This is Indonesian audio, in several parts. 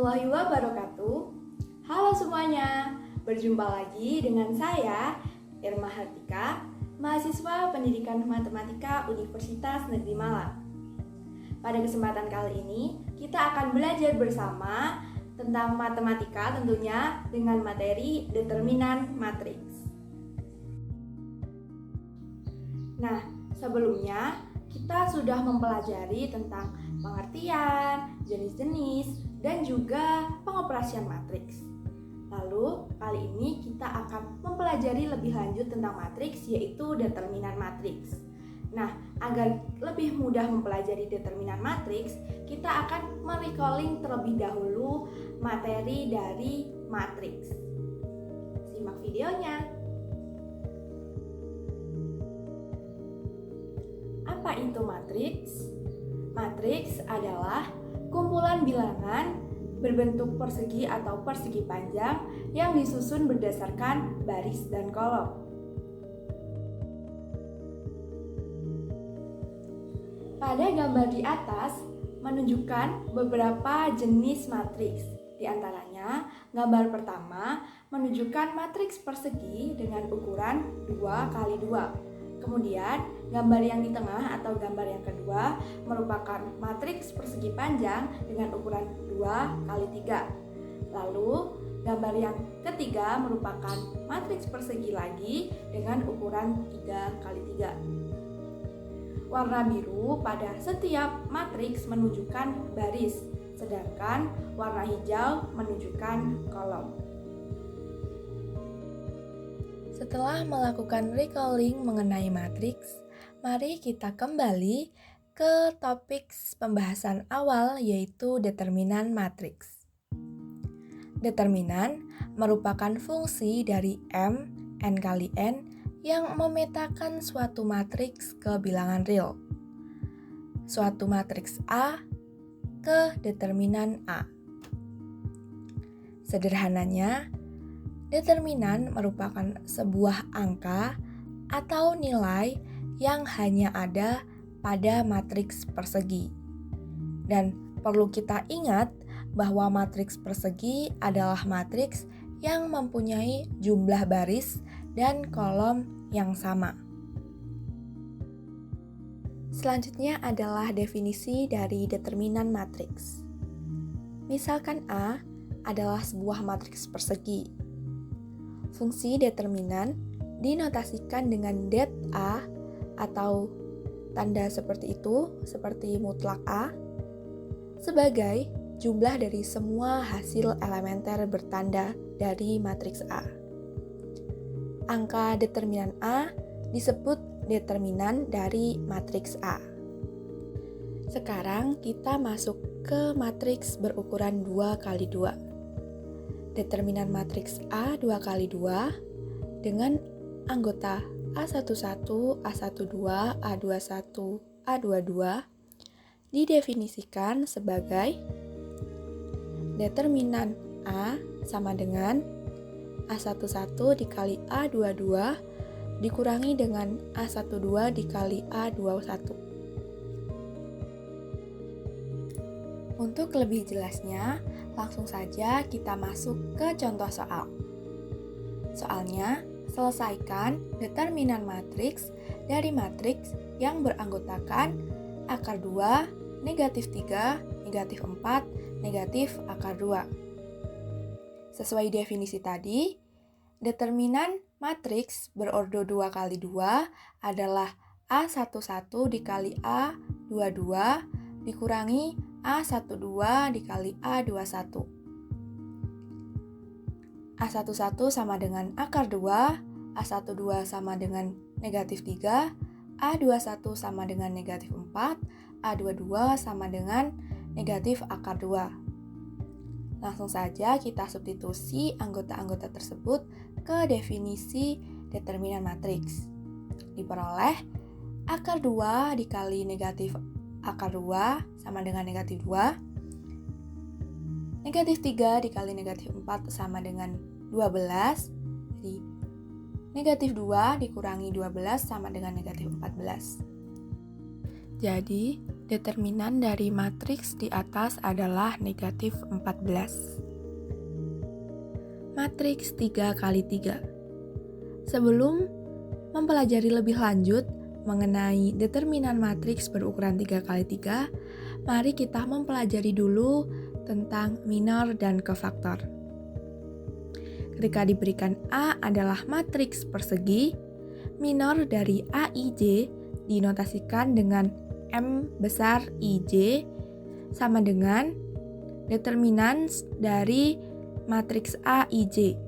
warahmatullahi wabarakatuh. Halo semuanya, berjumpa lagi dengan saya Irma Hartika, mahasiswa Pendidikan Matematika Universitas Negeri Malang. Pada kesempatan kali ini, kita akan belajar bersama tentang matematika tentunya dengan materi determinan matriks. Nah, sebelumnya kita sudah mempelajari tentang pengertian, jenis-jenis, dan juga pengoperasian matriks. Lalu, kali ini kita akan mempelajari lebih lanjut tentang matriks, yaitu determinan matriks. Nah, agar lebih mudah mempelajari determinan matriks, kita akan merecalling terlebih dahulu materi dari matriks. Simak videonya. Apa itu matriks? Matriks adalah kumpulan bilangan berbentuk persegi atau persegi panjang yang disusun berdasarkan baris dan kolom. Pada gambar di atas menunjukkan beberapa jenis matriks. Di antaranya, gambar pertama menunjukkan matriks persegi dengan ukuran 2x2. Kemudian, gambar yang di tengah atau gambar yang kedua merupakan matriks persegi panjang dengan ukuran 2x3. Lalu, gambar yang ketiga merupakan matriks persegi lagi dengan ukuran 3x3. Warna biru pada setiap matriks menunjukkan baris, sedangkan warna hijau menunjukkan kolom. Setelah melakukan recalling mengenai matriks, mari kita kembali ke topik pembahasan awal, yaitu determinan matriks. Determinan merupakan fungsi dari M, N kali N, yang memetakan suatu matriks ke bilangan real. Suatu matriks A ke determinan A. Sederhananya, determinan merupakan sebuah angka atau nilai yang hanya ada pada matriks persegi. Dan perlu kita ingat bahwa matriks persegi adalah matriks yang mempunyai jumlah baris dan kolom yang sama. Selanjutnya adalah definisi dari determinan matriks. Misalkan A adalah sebuah matriks persegi. Fungsi determinan dinotasikan dengan det A atau tanda seperti itu, seperti mutlak A, sebagai jumlah dari semua hasil elementer bertanda dari matriks A. Angka determinan A disebut determinan dari matriks A. Sekarang kita masuk ke matriks berukuran 2x2. Determinan matriks A 2x2 dengan anggota A11, A12, A21, A22 didefinisikan sebagai determinan A sama dengan A11 dikali A22 dikurangi dengan A12 dikali A21. Untuk lebih jelasnya, langsung saja kita masuk ke contoh soal. Soalnya, selesaikan determinan matriks dari matriks yang beranggotakan akar 2, negatif 3, negatif 4, negatif akar 2. Sesuai definisi tadi, determinan matriks berordo 2x2 adalah A11 dikali A22 dikurangi A12 dikali A21. A11 sama dengan akar 2, A12 sama dengan negatif 3, A21 sama dengan negatif 4, A22 sama dengan negatif akar 2. Langsung saja kita substitusi anggota-anggota tersebut ke definisi determinan matriks. Diperoleh akar 2 dikali negatif akar 2 sama dengan negatif 2. Negatif 3 dikali negatif 4 sama dengan 12. Jadi, negatif 2 dikurangi 12 sama dengan negatif 14. Jadi, determinan dari matriks di atas adalah negatif 14. Matriks 3 kali 3. Sebelum mempelajari lebih lanjut mengenai determinan matriks berukuran 3 kali 3, mari kita mempelajari dulu tentang minor dan kofaktor. Ketika diberikan A adalah matriks persegi, minor dari AIJ dinotasikan dengan M besar IJ sama dengan determinan dari matriks AIJ.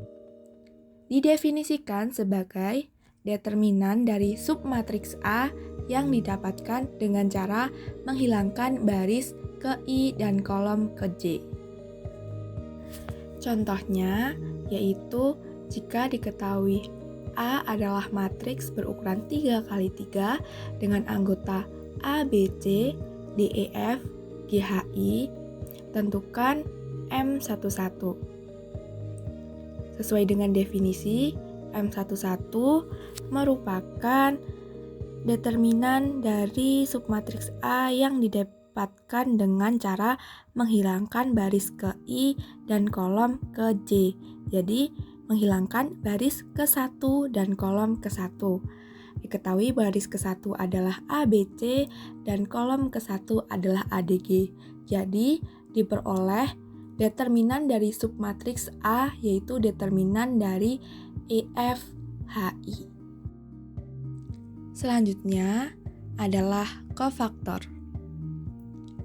Didefinisikan sebagai determinan dari submatriks A yang didapatkan dengan cara menghilangkan baris ke I dan kolom ke J. Contohnya yaitu jika diketahui A adalah matriks berukuran 3 kali 3 dengan anggota A, B, C, D, E, F, G, H, I, tentukan M11. Sesuai dengan definisi, M11 merupakan determinan dari submatriks A yang didapatkan dengan cara menghilangkan baris ke I dan kolom ke J. Jadi, menghilangkan baris ke-1 dan kolom ke-1. Diketahui baris ke-1 adalah ABC dan kolom ke-1 adalah ADG. Jadi, diperoleh determinan dari submatriks A yaitu determinan dari EFHI. Selanjutnya adalah kofaktor.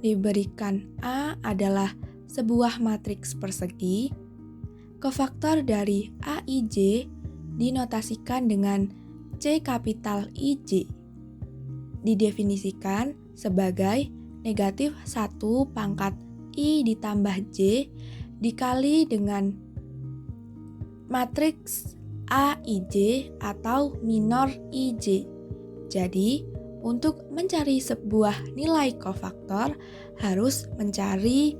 Diberikan A adalah sebuah matriks persegi, kofaktor dari AIJ dinotasikan dengan C kapital IJ. Didefinisikan sebagai negatif 1 pangkat I ditambah J dikali dengan matriks AIJ atau minor IJ. Jadi, untuk mencari sebuah nilai kofaktor harus mencari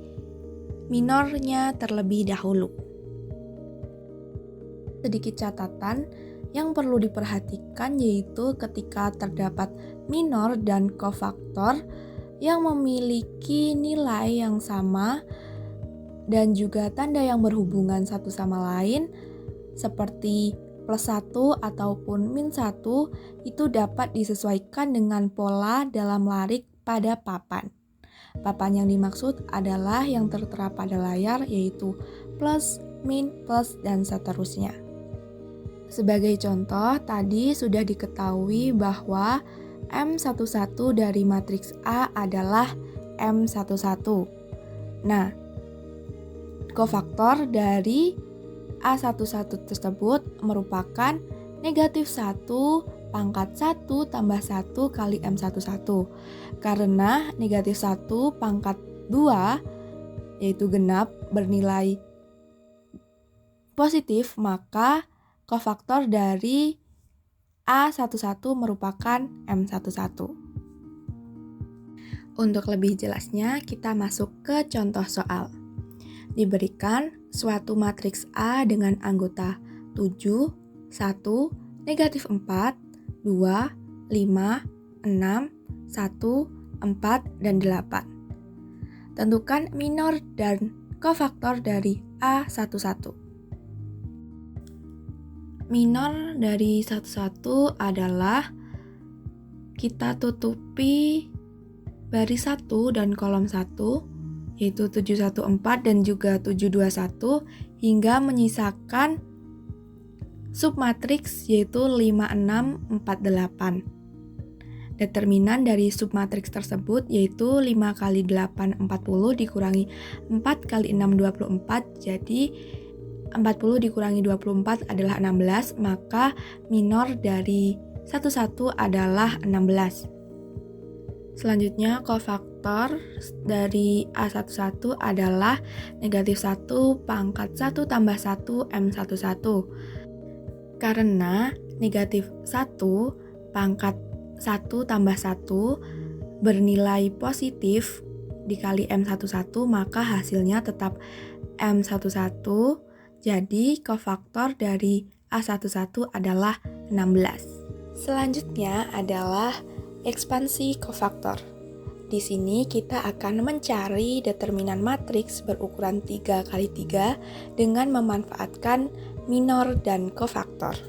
minornya terlebih dahulu. Sedikit catatan yang perlu diperhatikan yaitu ketika terdapat minor dan kofaktor yang memiliki nilai yang sama dan juga tanda yang berhubungan satu sama lain seperti +1 ataupun -1 itu dapat disesuaikan dengan pola dalam larik pada papan. Papan yang dimaksud adalah yang tertera pada layar yaitu plus, min, plus, dan seterusnya. Sebagai contoh, tadi sudah diketahui bahwa M11 dari matriks A adalah M11. Nah, kofaktor dari A11 tersebut merupakan negatif 1 pangkat 1 tambah 1 kali M11. Karena negatif 1 pangkat 2 yaitu genap bernilai positif, maka kofaktor dari A11 merupakan M11. Untuk lebih jelasnya, kita masuk ke contoh soal. Diberikan suatu matriks A dengan anggota 7, 1, negatif 4, 2, 5, 6, 1, 4, dan 8. Tentukan minor dan kofaktor dari A11. Minor dari 11 adalah kita tutupi baris 1 dan kolom 1 yaitu 714 dan juga 721 hingga menyisakan submatriks yaitu 5648. Determinan dari submatriks tersebut yaitu 5 kali 8 40 dikurangi 4 kali 6 24, jadi 40 dikurangi 24 adalah 16, maka minor dari 11 adalah 16. Selanjutnya, kofaktor dari A11 adalah negatif 1 pangkat 1 tambah 1 M11. Karena negatif 1 pangkat 1 tambah 1 bernilai positif dikali M11, maka hasilnya tetap M11. Jadi, kofaktor dari A11 adalah 16. Selanjutnya adalah ekspansi kofaktor. Di sini kita akan mencari determinan matriks berukuran 3 kali 3 dengan memanfaatkan minor dan kofaktor.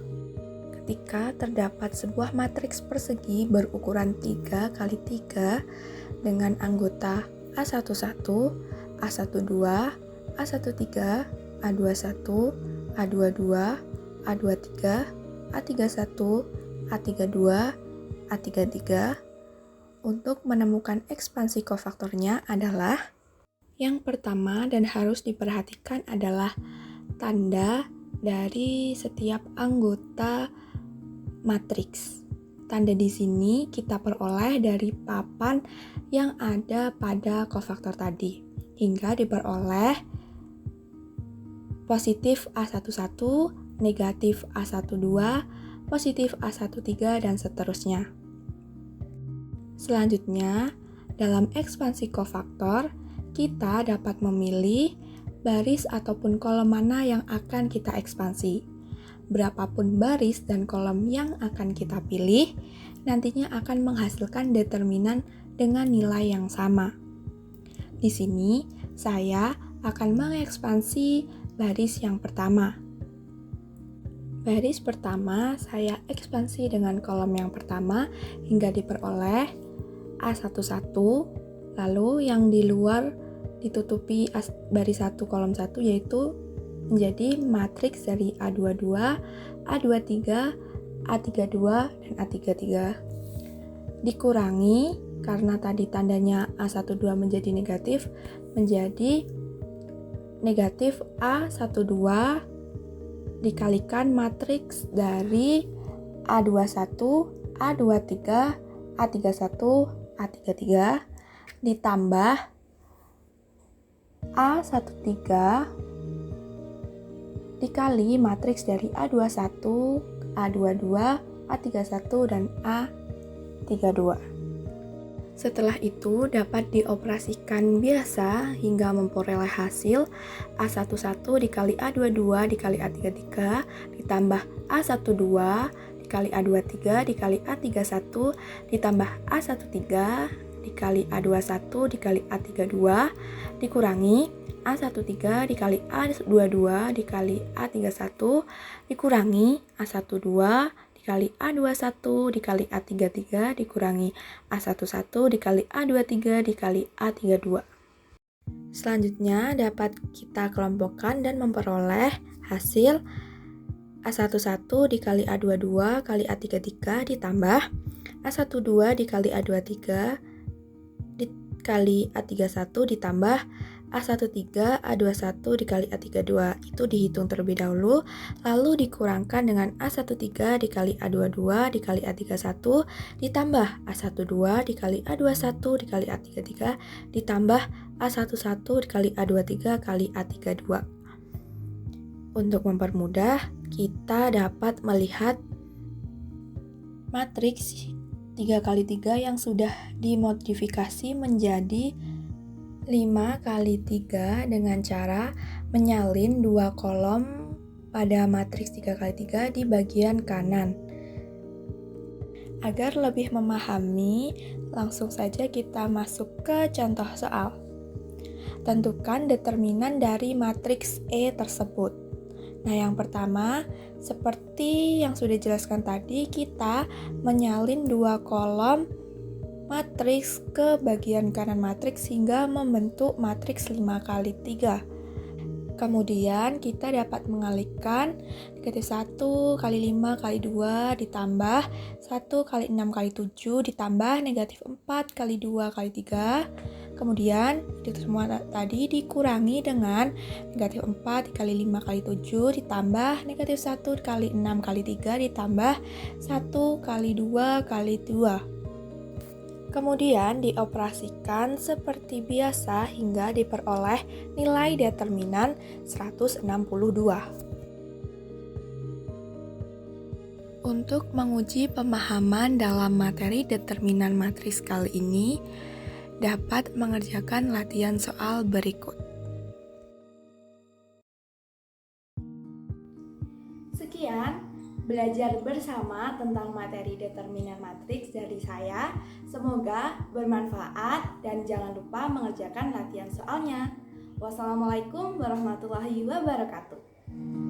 Ketika terdapat sebuah matriks persegi berukuran 3 kali 3 dengan anggota A11, A12, A13, A21, A22, A23, A31, A32, A33, untuk menemukan ekspansi kofaktornya adalah yang pertama dan harus diperhatikan adalah tanda dari setiap anggota matriks. Tanda di sini kita peroleh dari papan yang ada pada kofaktor tadi hingga diperoleh positif A11, negatif A12, positif A13, dan seterusnya. Selanjutnya, dalam ekspansi kofaktor, kita dapat memilih baris ataupun kolom mana yang akan kita ekspansi. Berapapun baris dan kolom yang akan kita pilih, nantinya akan menghasilkan determinan dengan nilai yang sama. Di sini, saya akan mengekspansi baris yang pertama. Baris pertama saya ekspansi dengan kolom yang pertama hingga diperoleh A11, lalu yang di luar ditutupi baris 1 kolom 1 yaitu menjadi matriks dari A22, A23, A32, dan A33. Dikurangi karena tadi tandanya A12 menjadi negatif A12 dikalikan matriks dari A21, A23, A31, A33 ditambah A13 dikali matriks dari A21, A22, A31, dan A32. Setelah itu dapat dioperasikan biasa hingga memperoleh hasil A11 dikali A22 dikali A33 ditambah A12 dikali A23 dikali A31 ditambah A13 dikali A21 dikali A32 dikurangi A13 dikali A22 dikali A31 dikurangi A12 dikali A21 dikali A33 dikurangi A11 dikali A23 dikali A32. Selanjutnya dapat kita kelompokkan dan memperoleh hasil A11 dikali A22 kali A33 ditambah A12 dikali A23 dikali A31 ditambah A13 A21 dikali A32. Itu dihitung terlebih dahulu, lalu dikurangkan dengan A13 dikali A22 dikali A31 ditambah A12 dikali A21 dikali A33 ditambah A11 dikali A23 kali A32. Untuk mempermudah, kita dapat melihat matriks 3 kali 3 yang sudah dimodifikasi menjadi 5 kali 3 dengan cara menyalin 2 kolom pada matriks 3 kali 3 di bagian kanan. Agar lebih memahami, langsung saja kita masuk ke contoh soal. Tentukan determinan dari matriks E tersebut. Nah, yang pertama, seperti yang sudah dijelaskan tadi, kita menyalin 2 kolom matriks ke bagian kanan matriks hingga membentuk matriks 5 kali 3. Kemudian kita dapat mengalihkan negatif 1 kali 5 kali 2 ditambah 1 kali 6 kali 7 ditambah negatif 4 kali 2 kali 3. Kemudian itu semua tadi dikurangi dengan negatif 4 kali 5 kali 7 ditambah negatif 1 kali 6 kali 3 ditambah 1 kali 2 kali 2. Kemudian dioperasikan seperti biasa hingga diperoleh nilai determinan 162. Untuk menguji pemahaman dalam materi determinan matriks kali ini, dapat mengerjakan latihan soal berikut. Sekian belajar bersama tentang materi determinan matriks dari saya. Semoga bermanfaat dan jangan lupa mengerjakan latihan soalnya. Wassalamualaikum warahmatullahi wabarakatuh.